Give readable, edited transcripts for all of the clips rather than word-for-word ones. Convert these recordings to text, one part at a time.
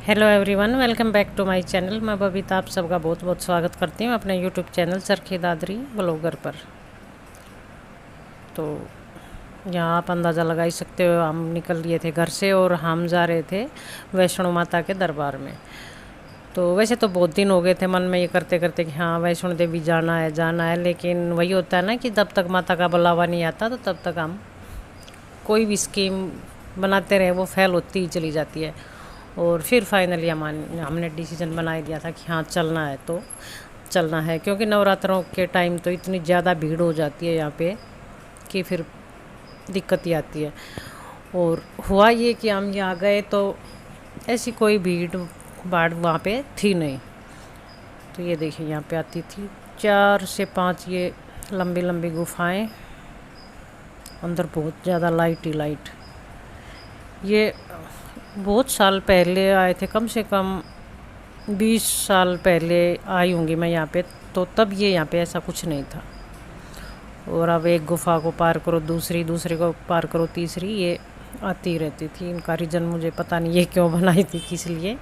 Hello everyone, welcome back to my channel. मैं बबीता आप सबका बहुत बहुत स्वागत करती हूँ अपने YouTube channel Charkhi Dadri blogger पर। तो यहाँ आप अंदाज़ा लगा ही सकते हो, हम निकल लिए थे घर से और हम जा रहे थे वैष्णो माता के दरबार में। तो वैसे तो बहुत दिन हो गए थे मन में ये करते करते कि हाँ वैष्णो देवी जाना है, लेकिन वही होता है ना कि जब तक माता का बुलावा नहीं आता तो तब तक हम कोई भी स्कीम बनाते रहे वो फेल होती ही चली जाती है। और फिर फाइनली हमने डिसीजन बना दिया था कि हाँ चलना है तो चलना है, क्योंकि नवरात्रों के टाइम तो इतनी ज़्यादा भीड़ हो जाती है यहाँ पे कि फिर दिक्कत ही आती है। और हुआ ये कि हम यहाँ गए तो ऐसी कोई भीड़ भाड़ वहाँ पे थी नहीं। तो ये देखिए यहाँ पे आती थी 4 से 5 ये लंबी लंबी गुफाएं, अंदर बहुत ज़्यादा लाइट ही लाइट। ये बहुत साल पहले आए थे, कम से कम 20 साल पहले आई होंगी मैं यहाँ पे, तो तब ये यहाँ पे ऐसा कुछ नहीं था। और अब एक गुफ़ा को पार करो दूसरी को पार करो तीसरी, ये आती रहती थी। इनका रीज़न मुझे पता नहीं ये क्यों बनाई थी किस लिए,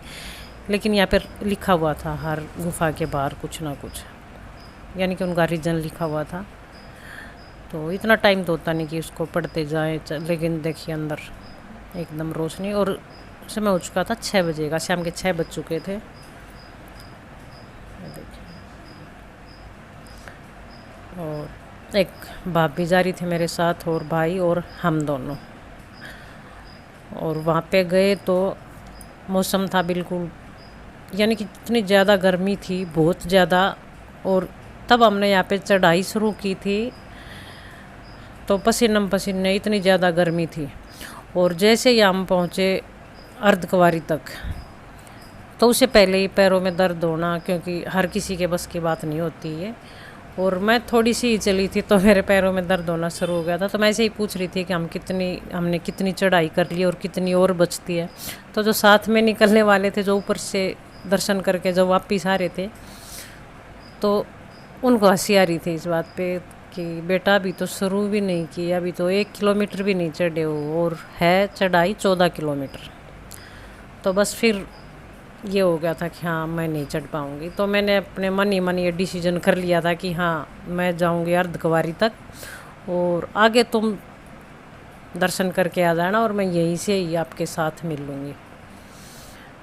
लेकिन यहाँ पर लिखा हुआ था हर गुफ़ा के बाहर कुछ ना कुछ, यानी कि उनका रीज़न लिखा हुआ था। तो इतना टाइम तो होता नहीं कि उसको पढ़ते जाएं, लेकिन देखिए अंदर एकदम रोशनी। और समय हो चुका था 6 बजे का, शाम के 6 बज चुके थे। और एक भाभी जा रही थी मेरे साथ और भाई और हम दोनों। और वहाँ पे गए तो मौसम था बिल्कुल, यानी कि इतनी ज़्यादा गर्मी थी, बहुत ज़्यादा। और तब हमने यहाँ पे चढ़ाई शुरू की थी तो पसीने पसीने, इतनी ज़्यादा गर्मी थी। और जैसे ही हम पहुँचे अर्धकुंवारी तक, तो उससे पहले ही पैरों में दर्द होना, क्योंकि हर किसी के बस की बात नहीं होती है। और मैं थोड़ी सी ही चली थी तो मेरे पैरों में दर्द होना शुरू हो गया था। तो मैं ऐसे ही पूछ रही थी कि हमने कितनी चढ़ाई कर ली और कितनी और बचती है। तो जो साथ में निकलने वाले थे, जो ऊपर से दर्शन करके जो वापिस आ रहे थे, तो उनको हंसी आ रही थी इस बात पे कि बेटा अभी तो शुरू भी नहीं की, अभी तो 1 किलोमीटर भी नहीं चढ़े हो और है चढ़ाई 14 किलोमीटर। तो बस फिर ये हो गया था कि हाँ मैं नहीं चढ़ पाऊँगी। तो मैंने अपने मन ही मन ये डिसीजन कर लिया था कि हाँ मैं जाऊँगी अर्धकुंवारी तक और आगे तुम दर्शन करके आ जाना और मैं यहीं से ही आपके साथ मिल लूँगी।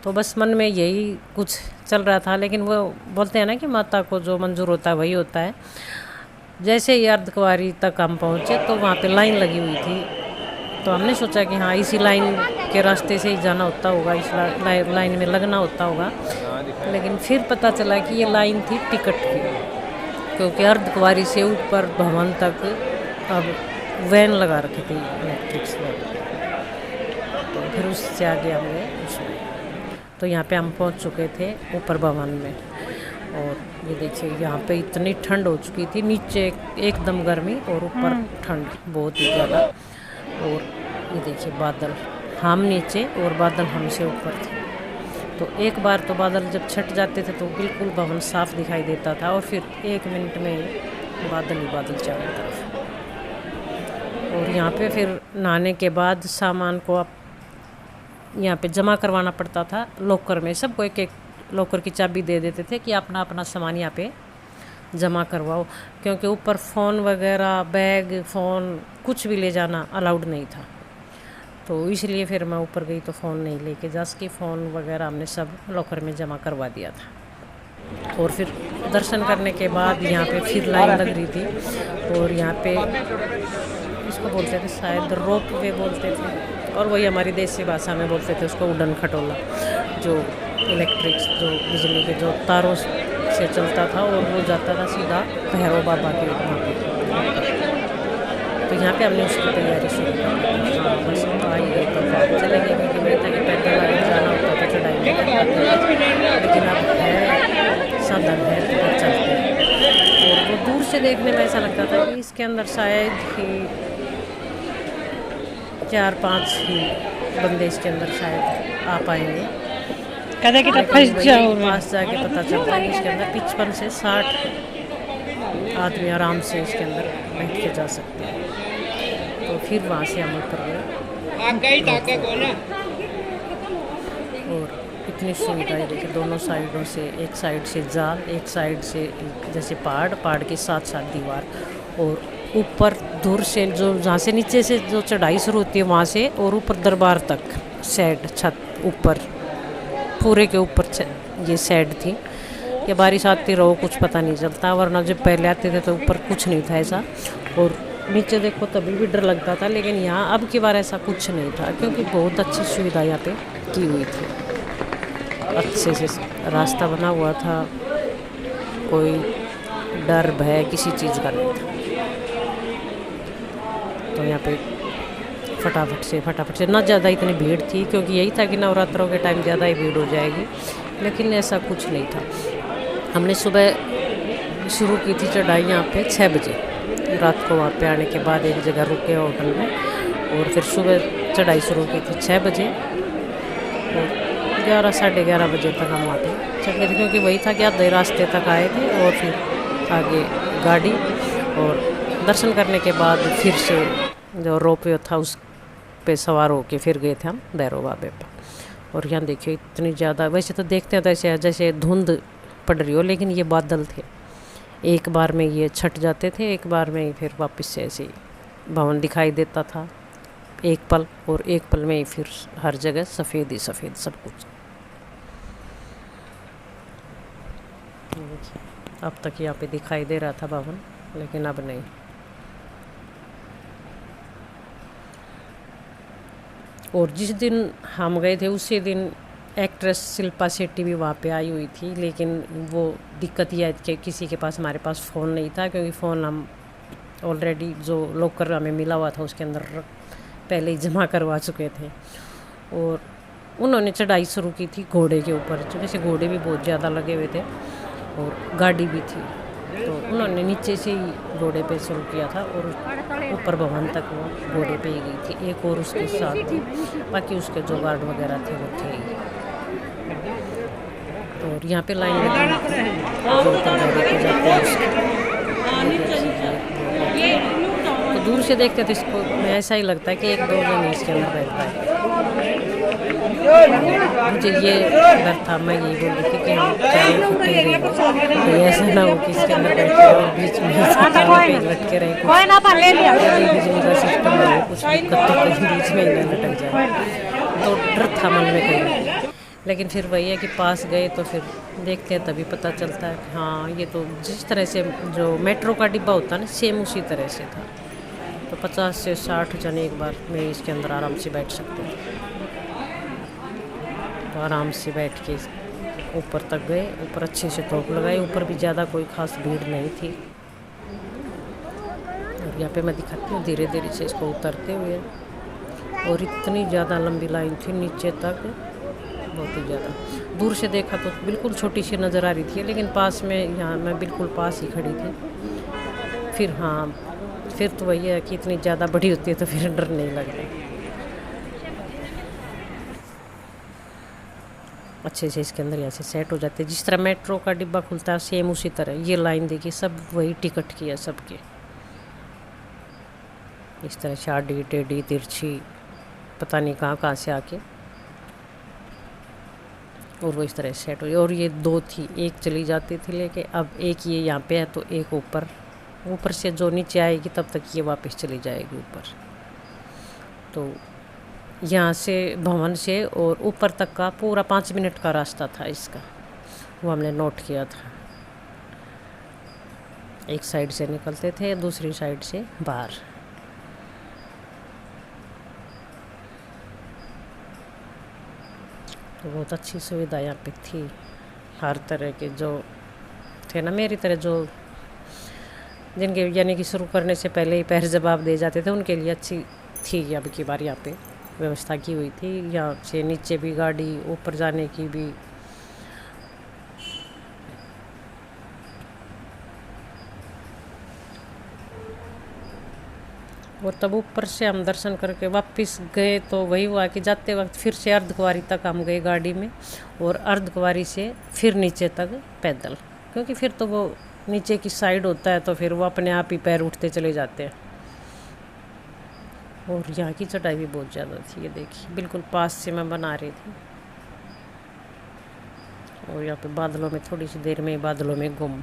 तो बस मन में यही कुछ चल रहा था। लेकिन वो बोलते हैं ना कि माता को जो मंजूर होता है वही होता है। जैसे ही अर्धकुंवारी तक हम पहुँचे तो वहाँ पे लाइन लगी हुई थी। तो हमने सोचा कि हाँ इसी लाइन के रास्ते से ही जाना होता होगा, इस लाइन में लगना होता होगा। लेकिन फिर पता चला कि ये लाइन थी टिकट की, क्योंकि अर्धकुंवारी से ऊपर भवन तक अब वैन लगा रखी थी, इलेक्ट्रिक्स वैन। तो फिर उससे आगे हम गए उसमें। तो यहाँ पे हम पहुँच चुके थे ऊपर भवन में। और ये देखिए यहाँ पे इतनी ठंड हो चुकी थी, नीचे एकदम गर्मी और ऊपर ठंड बहुत ही ज़्यादा। और ये देखिए बादल, हम नीचे और बादल हमसे ऊपर थे। तो एक बार तो बादल जब छट जाते थे तो बिल्कुल भवन साफ दिखाई देता था, और फिर 1 मिनट में बादल ही बादल चारों तरफ। और यहाँ पे फिर नहाने के बाद सामान को आप यहाँ पे जमा करवाना पड़ता था लॉकर में। सबको एक एक लॉकर की चाबी दे देते थे कि अपना अपना सामान यहाँ पे जमा करवाओ, क्योंकि ऊपर फ़ोन वगैरह, बैग, फ़ोन कुछ भी ले जाना अलाउड नहीं था। तो इसलिए फिर मैं ऊपर गई तो फ़ोन नहीं लेके जा सकी। फ़ोन वगैरह हमने सब लॉकर में जमा करवा दिया था। और फिर दर्शन करने के बाद यहाँ पे फिर लाइन लग रही थी। और यहाँ पे इसको बोलते थे शायद रोप वे बोलते थे, और वही हमारी देसी भाषा में बोलते थे उसको उड़न खटोला, जो इलेक्ट्रिक्स जो बिजली के जो तारों से चलता था और वो जाता था सीधा भैरव बाबा के वहाँ पे। तो यहाँ पे हमने उसकी तैयारी शुरू की। हाँ बस आ ही गई तो चले गए, क्योंकि वही था कि पैदल आगे जाना होता था, चढ़ाई नहीं कर पाते थे। लेकिन अब है साधन है तो फिर चलते हैं। और वो दूर से देखने में ऐसा लगता था कि इसके अंदर शायद ही 4-5 ही बंदे इसके अंदर शायद आ पाएंगे। कहते कि फंस जाओ। पास जाके पता चलता है कि इसके अंदर 55 से 60 आदमी आराम से इसके अंदर बैठ के जा सकते हैं। तो फिर वहाँ से हम ऊपर गए। और इतनी सुविधाएं देखिए, दोनों साइडों से, एक साइड से जाल, एक साइड से जैसे पहाड़ के साथ साथ दीवार, और ऊपर दूर से जो जहाँ से नीचे से जो चढ़ाई शुरू होती है वहाँ से और ऊपर दरबार तक शेड, छत ऊपर पूरे के ऊपर ये शेड थी। ये बारिश आती रहो कुछ पता नहीं चलता, वरना जब पहले आते थे तो ऊपर कुछ नहीं था ऐसा, और नीचे देखो तभी भी डर लगता था। लेकिन यहाँ अब की बार ऐसा कुछ नहीं था, क्योंकि बहुत अच्छी सुविधा यहाँ पे की हुई थी। अच्छे से रास्ता बना हुआ था, कोई डर भय किसी चीज़ का नहीं था। तो यहाँ पे फटाफट से ना ज़्यादा इतनी भीड़ थी, क्योंकि यही था कि नवरात्रों के टाइम ज़्यादा ही भीड़ हो जाएगी, लेकिन ऐसा कुछ नहीं था। हमने सुबह शुरू की थी चढ़ाई यहाँ पे 6 बजे रात को। वहाँ पे आने के बाद एक जगह रुके होटल में, और फिर सुबह चढ़ाई शुरू की थी 6 बजे, और 11 साढ़े 11 बजे तक हम वहाँ पे चढ़े थे, क्योंकि वही था कि आधे रास्ते तक आए थे, और फिर आगे गाड़ी, और दर्शन करने के बाद फिर से जो रोपवे था उस पे सवार होके फिर गए थे हम भैरव बाबे पर। और यहाँ देखिए इतनी ज़्यादा, वैसे तो देखते हैं तो जैसे धुंध पड़ रही हो, लेकिन ये बादल थे, एक बार में ये छट जाते थे, एक बार में ही फिर वापस से ऐसे ही भवन दिखाई देता था एक पल, और एक पल में ही फिर हर जगह सफ़ेद ही सफ़ेद सब कुछ। अब तक यहाँ पे दिखाई दे रहा था भवन, लेकिन अब नहीं। और जिस दिन हम गए थे उसी दिन एक्ट्रेस शिल्पा शेट्टी भी वहाँ पे आई हुई थी, लेकिन वो दिक्कत यह है कि किसी के पास, हमारे पास फ़ोन नहीं था, क्योंकि फ़ोन हम ऑलरेडी जो लॉकर हमें मिला हुआ था उसके अंदर पहले ही जमा करवा चुके थे। और उन्होंने चढ़ाई शुरू की थी घोड़े के ऊपर, जो वैसे घोड़े भी बहुत ज़्यादा लगे हुए थे और गाड़ी भी थी, तो उन्होंने नीचे से ही घोड़े पे शुरू किया था, और ऊपर भवन तक वो घोड़े पे ही गई थी, एक और उसके साथ थी, बाकी उसके जो गार्ड वगैरह थे वो थे ही। और यहाँ पे लाइन लगी जो ऊपर घोड़े पे जाते हैं तो दूर से देखते थे इसको, मैं ऐसा ही लगता है कि एक दो जन इसके अंदर बैठता है। मुझे ये डर था, मैं यही बोल रही थी कि हम तो ऐसा ना हो कि इसके अंदर बैठे और बीच में लटके रहे, बिजली का सिस्टम है, कुछ दिक्कत तो कहीं बीच में ही नहीं लटक जाए, तो डर था मन में कहीं। लेकिन फिर वही है कि पास गए तो फिर देखते हैं तभी पता चलता है कि हाँ ये तो जिस तरह से जो मेट्रो का डिब्बा होता है ना, सेम उसी तरह से था। तो 50 से 60 जन एक बार में इसके अंदर आराम से बैठ सकते थे। तो आराम से बैठ के ऊपर तक गए, ऊपर अच्छे से टोप लगाए, ऊपर भी ज़्यादा कोई ख़ास भीड़ नहीं थी। और यहाँ पे मैं दिखाती हूँ धीरे धीरे से इसको उतरते हुए, और इतनी ज़्यादा लंबी लाइन थी नीचे तक, बहुत ही ज़्यादा। दूर से देखा तो बिल्कुल छोटी सी नज़र आ रही थी, लेकिन पास में, यहाँ मैं बिल्कुल पास ही खड़ी थी। फिर हाँ, फिर तो वही है कि इतनी ज़्यादा बड़ी होती है तो फिर डर नहीं लगता। अच्छे से इसके अंदर ऐसे सेट हो जाते हैं, जिस तरह मेट्रो का डिब्बा खुलता है सेम उसी तरह। ये लाइन देखिए, सब वही टिकट की है सबके, इस तरह से आड़ी टेढ़ी तिरछी पता नहीं कहाँ से आके, और वो इस तरह सेट हुई। और ये दो थी, एक चली जाती थी लेके, अब एक ये यहाँ पे है तो एक ऊपर से जो नीचे आएगी तब तक ये वापस चली जाएगी ऊपर। तो यहाँ से भवन से और ऊपर तक का पूरा 5 मिनट का रास्ता था इसका, वो हमने नोट किया था। एक साइड से निकलते थे, दूसरी साइड से बाहर। तो बहुत अच्छी सुविधा यहाँ पे थी, हर तरह के जो थे ना मेरी तरह, जो जिनके यानी कि शुरू करने से पहले ही पैर जवाब दे जाते थे, उनके लिए अच्छी थी अब की बार यहाँ पे व्यवस्था की हुई थी। यहाँ से नीचे भी गाड़ी, ऊपर जाने की भी। और तब ऊपर से हम दर्शन करके वापस गए तो वही हुआ कि जाते वक्त फिर से अर्धकुंवारी तक हम गए गाड़ी में, और अर्धकुंवारी से फिर नीचे तक पैदल, क्योंकि फिर तो वो नीचे की साइड होता है तो फिर वो अपने आप ही पैर उठते चले जाते हैं। और यहाँ की चढ़ाई भी बहुत ज़्यादा थी, ये देखिए बिल्कुल पास से मैं बना रही थी। और यहाँ पे बादलों में थोड़ी सी देर में बादलों में गुम।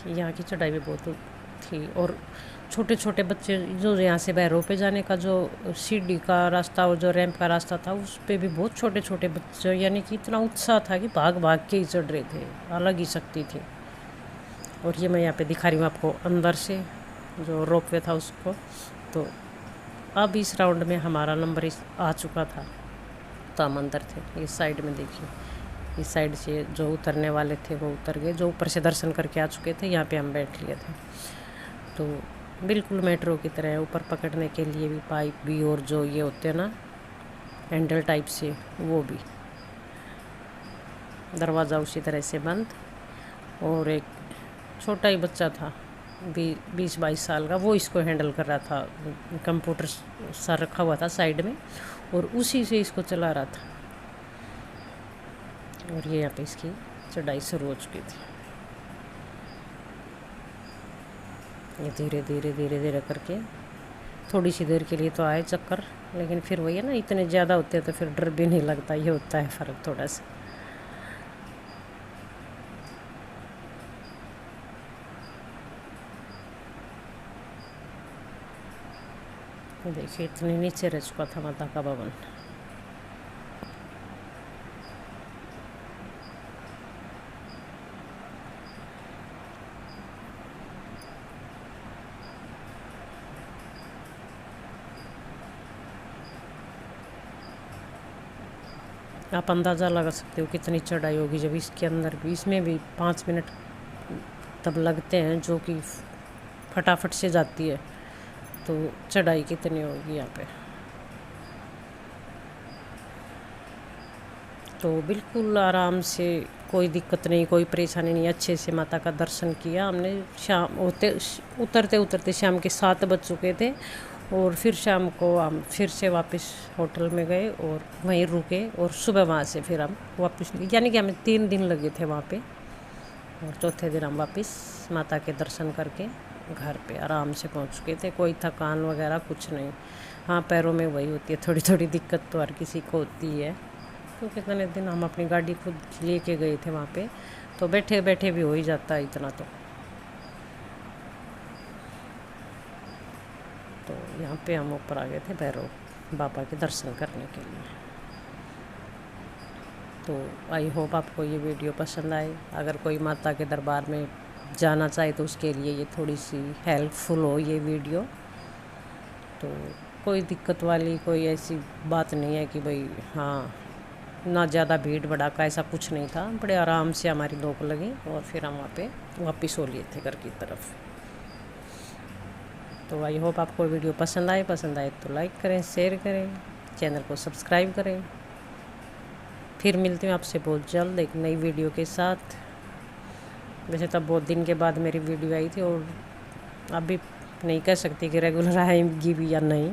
यहाँ की चढ़ाई भी बहुत थी। और छोटे छोटे बच्चे जो यहाँ से भैरव पे जाने का जो सीढ़ी का रास्ता और जो रैंप का रास्ता था, उस पे भी बहुत छोटे छोटे बच्चे, यानी कि इतना उत्साह था कि भाग भाग के ही चढ़ रहे थे, अलग ही शक्ति थी। और ये मैं यहाँ पे दिखा रही हूँ आपको अंदर से जो रोपवे था उसको। तो अब इस राउंड में हमारा नंबर आ चुका था, तो हम अंदर थे। इस साइड में देखिए, इस साइड से जो उतरने वाले थे वो उतर गए, जो ऊपर से दर्शन करके आ चुके थे यहाँ पे हम बैठ लिए थे। तो बिल्कुल मेट्रो की तरह ऊपर पकड़ने के लिए भी पाइप भी, और जो ये होते हैं ना हैंडल टाइप से, वो भी। दरवाज़ा उसी तरह से बंद। और एक छोटा ही बच्चा था 20-22 साल का, वो इसको हैंडल कर रहा था। कंप्यूटर सा रखा हुआ था साइड में, और उसी से इसको चला रहा था। और ये यहाँ पे इसकी चढ़ाई शुरू हो चुकी थी। ये धीरे धीरे धीरे धीरे करके थोड़ी सी देर के लिए तो आए चक्कर, लेकिन फिर वही है ना, इतने ज़्यादा होते हैं तो फिर डर भी नहीं लगता। ये होता है फ़र्क थोड़ा सा। देखिए इतने नीचे रह चुका था माता का भवन। आप अंदाज़ा लगा सकते हो कितनी चढ़ाई होगी जब इसके अंदर भी, इसमें भी 5 मिनट तब लगते हैं, जो कि फटाफट से जाती है। तो चढ़ाई कितनी होगी यहाँ पे। तो बिल्कुल आराम से, कोई दिक्कत नहीं, कोई परेशानी नहीं, अच्छे से माता का दर्शन किया हमने। शाम होते उतरते उतरते शाम के 7 बज चुके थे। और फिर शाम को हम फिर से वापस होटल में गए और वहीं रुके, और सुबह वहाँ से फिर हम वापस, यानी कि हमें 3 दिन लगे थे वहाँ पे। और चौथे दिन हम वापस माता के दर्शन करके घर पे आराम से पहुँच चुके थे। कोई थकान वगैरह कुछ नहीं। हाँ, पैरों में वही होती है थोड़ी थोड़ी दिक्कत, तो हर किसी को होती है। तो कितने दिन हम अपनी गाड़ी खुद लेके गए थे वहाँ पे, तो बैठे बैठे भी हो ही जाता है इतना। तो यहाँ पे हम ऊपर आ गए थे भैरव बाबा के दर्शन करने के लिए। तो आई होप आपको ये वीडियो पसंद आए। अगर कोई माता के दरबार में जाना चाहे तो उसके लिए ये थोड़ी सी हेल्पफुल हो ये वीडियो। तो कोई दिक्कत वाली कोई ऐसी बात नहीं है कि भाई, हाँ, ना ज़्यादा भीड़ भड़ाका ऐसा कुछ नहीं था। बड़े आराम से हमारी नोक लगी और फिर हम वहाँ पे वापस हो लिए थे घर की तरफ। तो आई होप आपको वीडियो पसंद आए तो लाइक करें, शेयर करें, चैनल को सब्सक्राइब करें। फिर मिलती हूँ आपसे बहुत जल्द एक नई वीडियो के साथ। वैसे तब बहुत दिन के बाद मेरी वीडियो आई थी, और अभी नहीं कह सकती कि रेगुलर आएगी भी या नहीं।